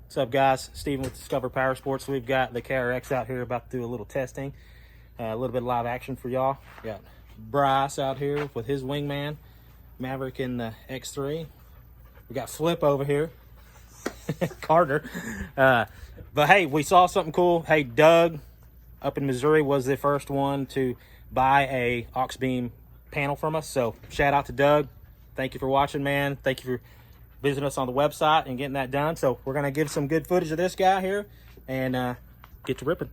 What's up, guys? Steven with Discover Power Sports. We've got the KRX out here about to do a little testing, a little bit of live action for y'all. Got Bryce out here with his wingman, Maverick in the X3. We got Flip over here, Carter. But hey, we saw something cool. Hey, Doug up in Missouri was the first one to buy a Auxbeam panel from us. So shout out to Doug. Thank you for watching, man. Thank you for visiting us on the website and getting that done. So we're gonna give some good footage of this guy here and get to ripping.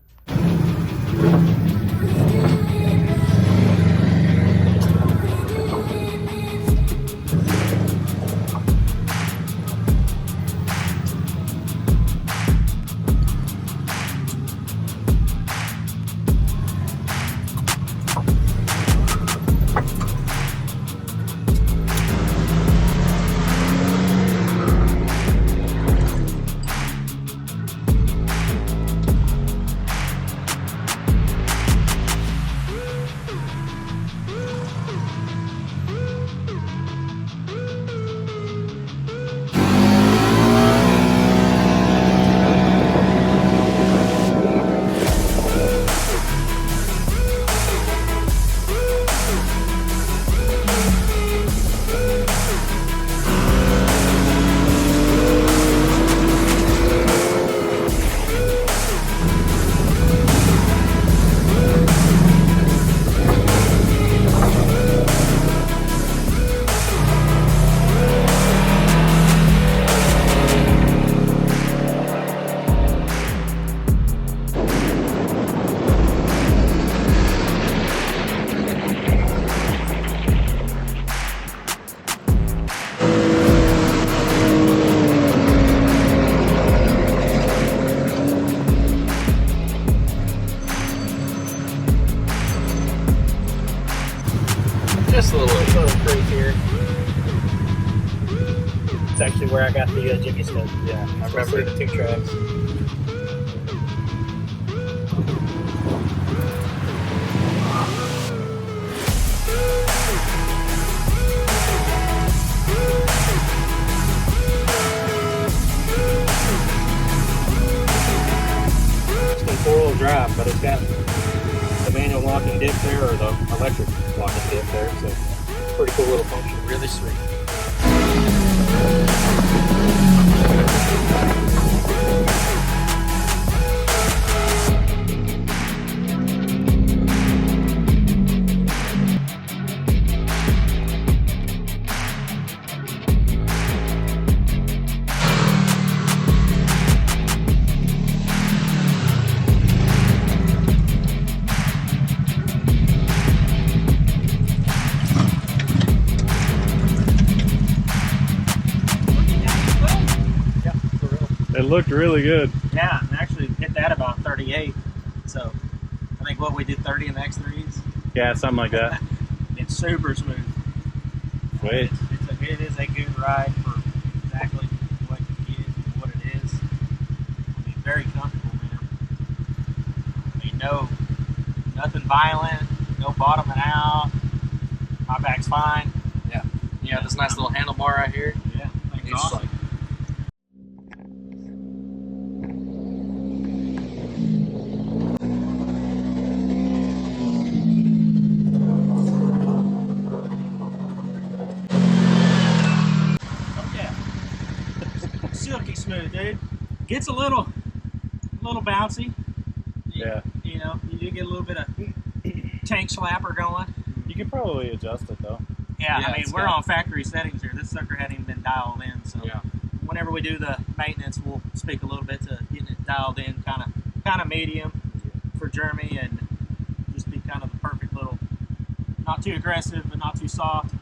Just a little creek here. It's actually where I got the jimmy stuff. Yeah, I remember the 2 tracks. It's got 4-wheel drive, but it's got the manual locking dip there, or the electric locking dip there, so pretty cool little function. Really sweet. It looked really good. Yeah, and actually hit that about 38. So I think what we did 30 in the X3s. Yeah, something like that. It's super smooth. Sweet. It is a good ride for exactly what it is and what it is. I mean, very comfortable, man. I mean, nothing violent, no bottoming out. My back's fine. Yeah. You got this nice little handlebar right here. Yeah, it's awesome. Silky smooth, dude. Gets a little bouncy. Yeah. You know, you do get a little bit of tank slapper going. You can probably adjust it though. Yeah, I mean, we're on factory settings here. This sucker hadn't even been dialed in, so Yeah. whenever we do the maintenance, we'll speak a little bit to getting it dialed in, kind of medium for Jeremy, and just be kind of the perfect little, not too aggressive but not too soft.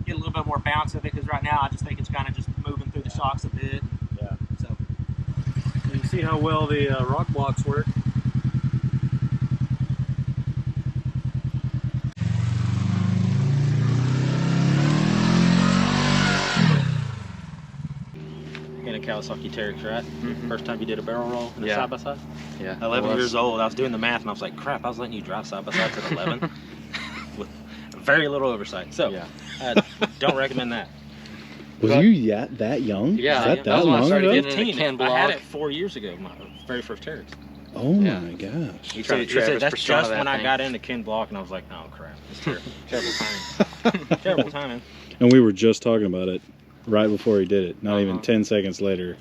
Get a little bit more bounce of it, because right now I just think it's kind of just moving through the shocks a bit. Yeah. So you can see how well the rock blocks work. Kawasaki Teryx, right? First time you did a barrel roll in a Yeah. side-by-side? Yeah. 11 years old. I was doing the math and I was like, crap, I was letting you drive side-by-sides at 11 with very little oversight. So, Yeah. don't recommend that. Was you that young? Yeah, Is that that that was when I long started ago? getting into Ken I had block. it 4 years ago, my very first Teryx. Oh Yeah. my gosh. You tried to He said Travis that's persona just that when I thing. got into Ken block and I was like, oh crap, it's terrible timing. Terrible timing. And we were just talking about it right before he did it. Not even Uh-huh. 10 seconds later,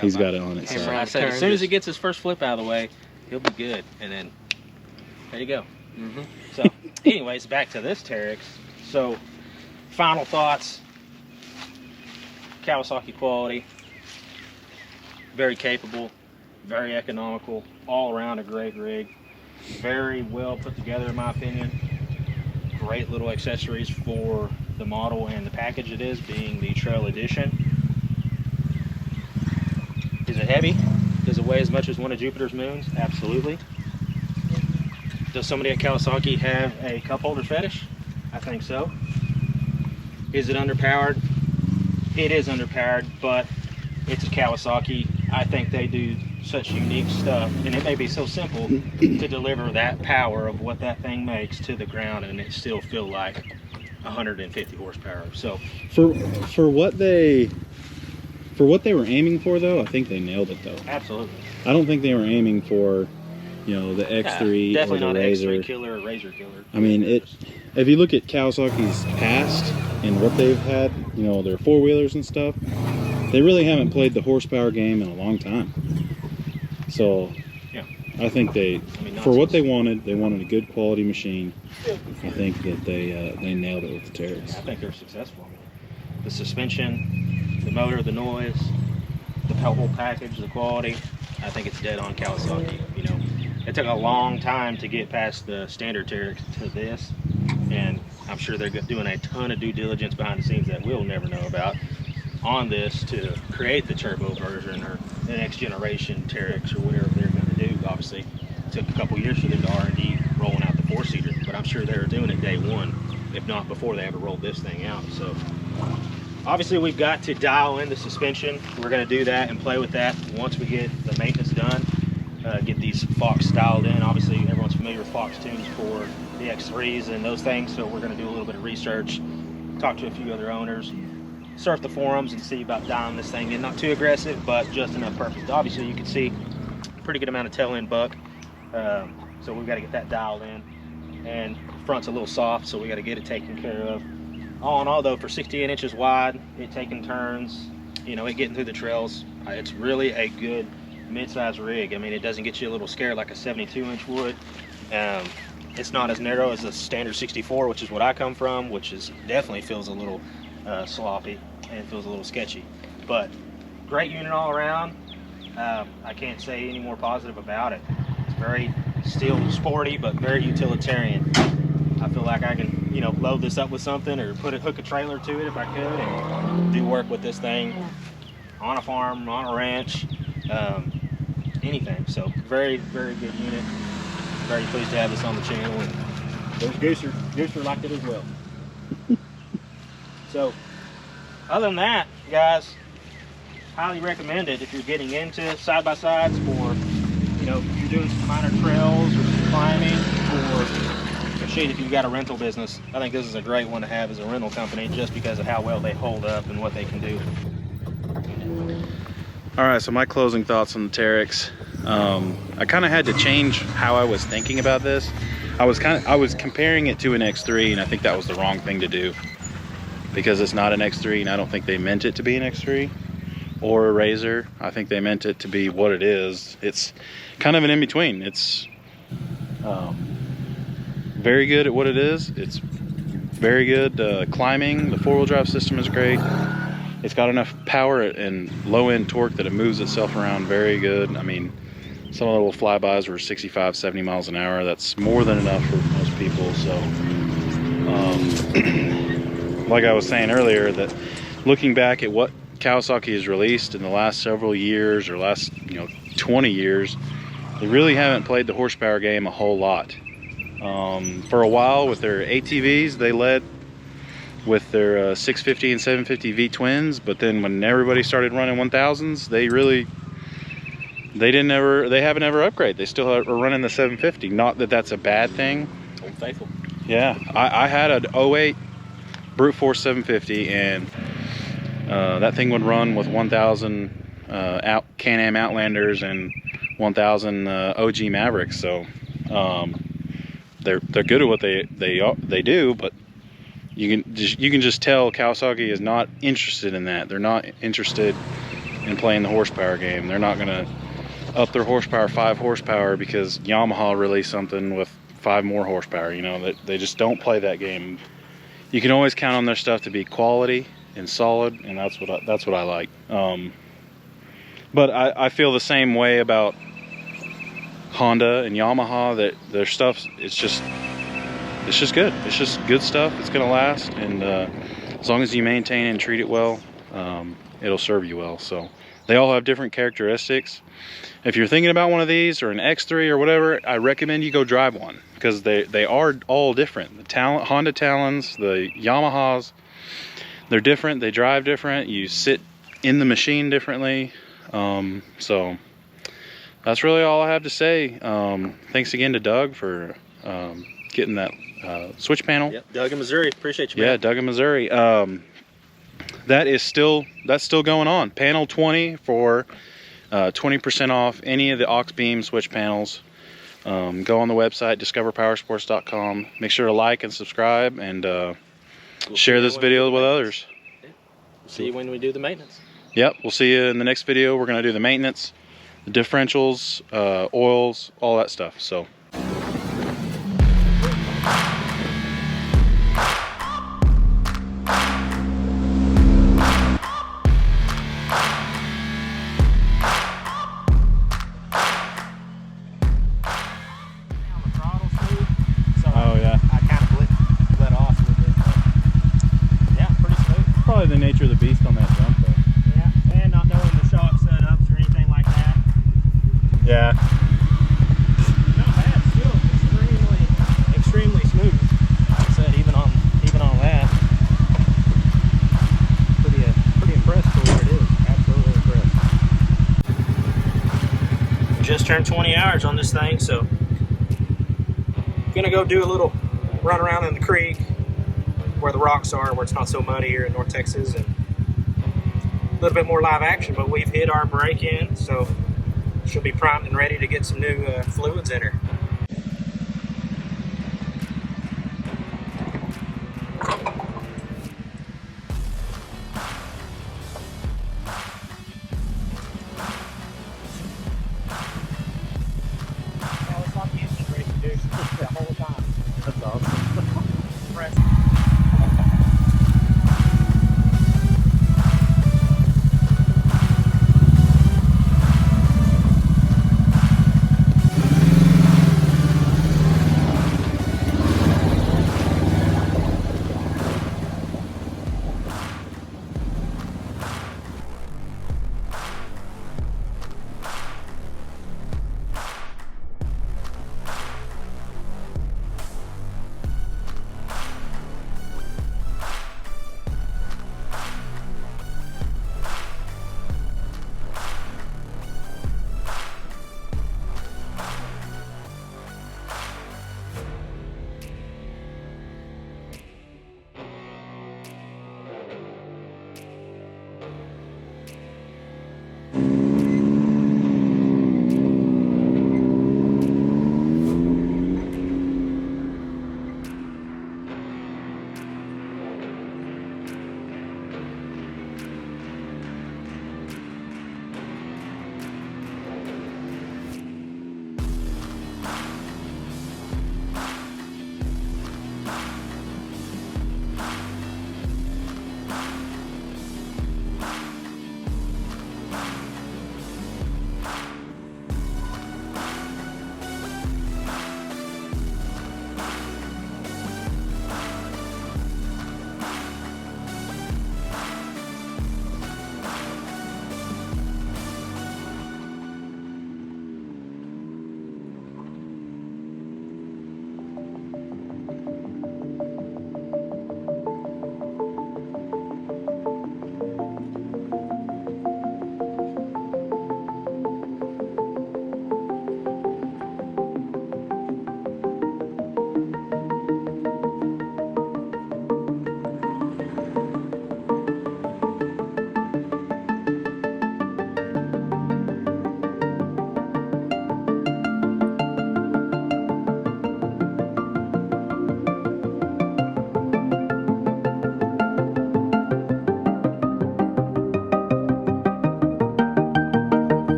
he's got it on it. Came So. around. I said, as turn, soon as just- he gets his first flip out of the way, he'll be good. And then, there you go. Mhm. So, anyways, back to this Teryx. So, final thoughts. Kawasaki quality. Very capable. Very economical. All around a great rig. Very well put together, in my opinion. Great little accessories for the model and the package it is, being the Trail Edition. Is it heavy? Does it weigh as much as one of Jupiter's moons? Absolutely. Does somebody at Kawasaki have a cup holder fetish? I think so. Is it underpowered? It is underpowered, but it's a Kawasaki. I think they do such unique stuff, and it may be so simple to deliver that power of what that thing makes to the ground, and it still feel like 150 horsepower. So For what they were aiming for, though, I think they nailed it. Though absolutely, I don't think they were aiming for, you know, the X3 definitely or the not an Razor. X3 killer or Razor killer. I mean, if you look at Kawasaki's past and what they've had, you know, their four-wheelers and stuff, they really haven't played the horsepower game in a long time. So, yeah, I think for what they wanted a good quality machine. I think that they nailed it with the Teryx. I think they're successful. The suspension, the motor, the noise, the whole package, the quality, I think it's dead on Kawasaki. You know, it took a long time to get past the standard Teryx to this, and I'm sure they're doing a ton of due diligence behind the scenes that we'll never know about on this to create the turbo version or the next generation Teryx or whatever they're going to do. Obviously, it took a couple years for them to R&D rolling out the four-seater, but I'm sure they were doing it day one, if not before they ever rolled this thing out. So obviously we've got to dial in the suspension. We're going to do that and play with that once we get the maintenance done, get these Fox dialed in. Obviously everyone's familiar with Fox tunes for the X3s and those things, so we're going to do a little bit of research, talk to a few other owners, surf the forums and see about dialing this thing in. Not too aggressive, but just enough perfect. Obviously you can see a pretty good amount of tail end buck, so we've got to get that dialed in. And front's a little soft, so we got to get it taken care of. All in all, though, for 68 inches wide, it taking turns, you know, it getting through the trails, it's really a good mid-size rig. I mean, it doesn't get you a little scared like a 72-inch would. It's not as narrow as a standard 64, which is what I come from, which is definitely feels a little sloppy and feels a little sketchy. But great unit all around. I can't say any more positive about it. It's very still sporty, but very utilitarian. I feel like I can, you know, load this up with something or hook a trailer to it if I could and do work with this thing on a farm, on a ranch, anything. So very, very good unit. Very pleased to have this on the channel, and there's Gooser liked it as well. So other than that, guys, highly recommend it if you're getting into side-by-sides, or, you know, if you're doing some minor trails or some climbing, or shit, if you've got a rental business. I think this is a great one to have as a rental company, just because of how well they hold up and what they can do. All right, so my closing thoughts on the Teryx. I kind of had to change how I was thinking about this. I was comparing it to an X3, and I think that was the wrong thing to do, because it's not an X3, and I don't think they meant it to be an X3 or a Razor. I think they meant it to be what it is. It's kind of an in-between. It's very good at what it is. It's very good climbing. The four-wheel drive system is great. It's got enough power and low-end torque that it moves itself around very good. I mean, some of the little flybys were 65, 70 miles an hour. That's more than enough for most people. So, like I was saying earlier, that looking back at what Kawasaki has released in the last several years, or last 20 years, they really haven't played the horsepower game a whole lot. For a while with their ATVs, they led with their 650 and 750 V twins, but then when everybody started running 1000s, they haven't ever upgraded. They still are running the 750. Not that that's a bad thing. Old faithful. Yeah, I had an 08 brute force 750, and that thing would run with 1000 Can-Am Outlanders and 1000 OG Mavericks. So they're good at what they do, but you can just tell Kawasaki is not interested in that. They're not interested in playing the horsepower game. They're not gonna up their horsepower 5 horsepower because Yamaha released something with 5 more horsepower. You know, they just don't play that game. You can always count on their stuff to be quality and solid, and that's what I like. But I feel the same way about Honda and Yamaha, that their stuff, it's just good. It's just good stuff. It's gonna last, and as long as you maintain and treat it well, it'll serve you well. So they all have different characteristics. If you're thinking about one of these or an X3 or whatever, I recommend you go drive one, because they are all different. The Honda Talons, the Yamahas, they're different. They drive different. You sit in the machine differently. So that's really all I have to say. Thanks again to Doug for getting that switch panel. Yep, Doug in Missouri. Appreciate you, man. Yeah, Doug in Missouri. That's still going on. Panel 20 for 20% off any of the Auxbeam switch panels. Go on the website, discoverpowersports.com. Make sure to like and subscribe, and share this video with others. Yeah. We'll see you when we do the maintenance. Yep, we'll see you in the next video. We're going to do the maintenance, the differentials, oils, all that stuff. So. The nature of the beast on that jump, though. Yeah, and not knowing the shock setups or anything like that. Yeah. Not bad, still extremely smooth. Like I said, even on that. Pretty impressed for where it is. Absolutely impressed. We just turned 20 hours on this thing, so gonna go do a little run around in the creek where the rocks are, where it's not so muddy here in North Texas, and a little bit more live action. But we've hit our break in, so she'll be primed and ready to get some new fluids in her. Kawasaki engine racing, dude, the whole time. That's awesome.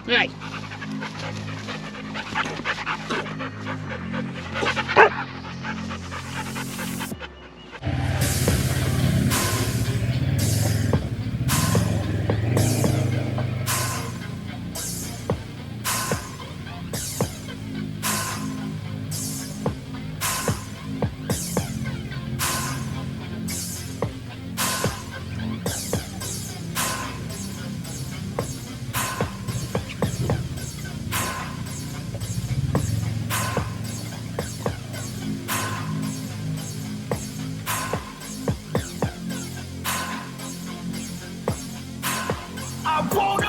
Hey. I wanna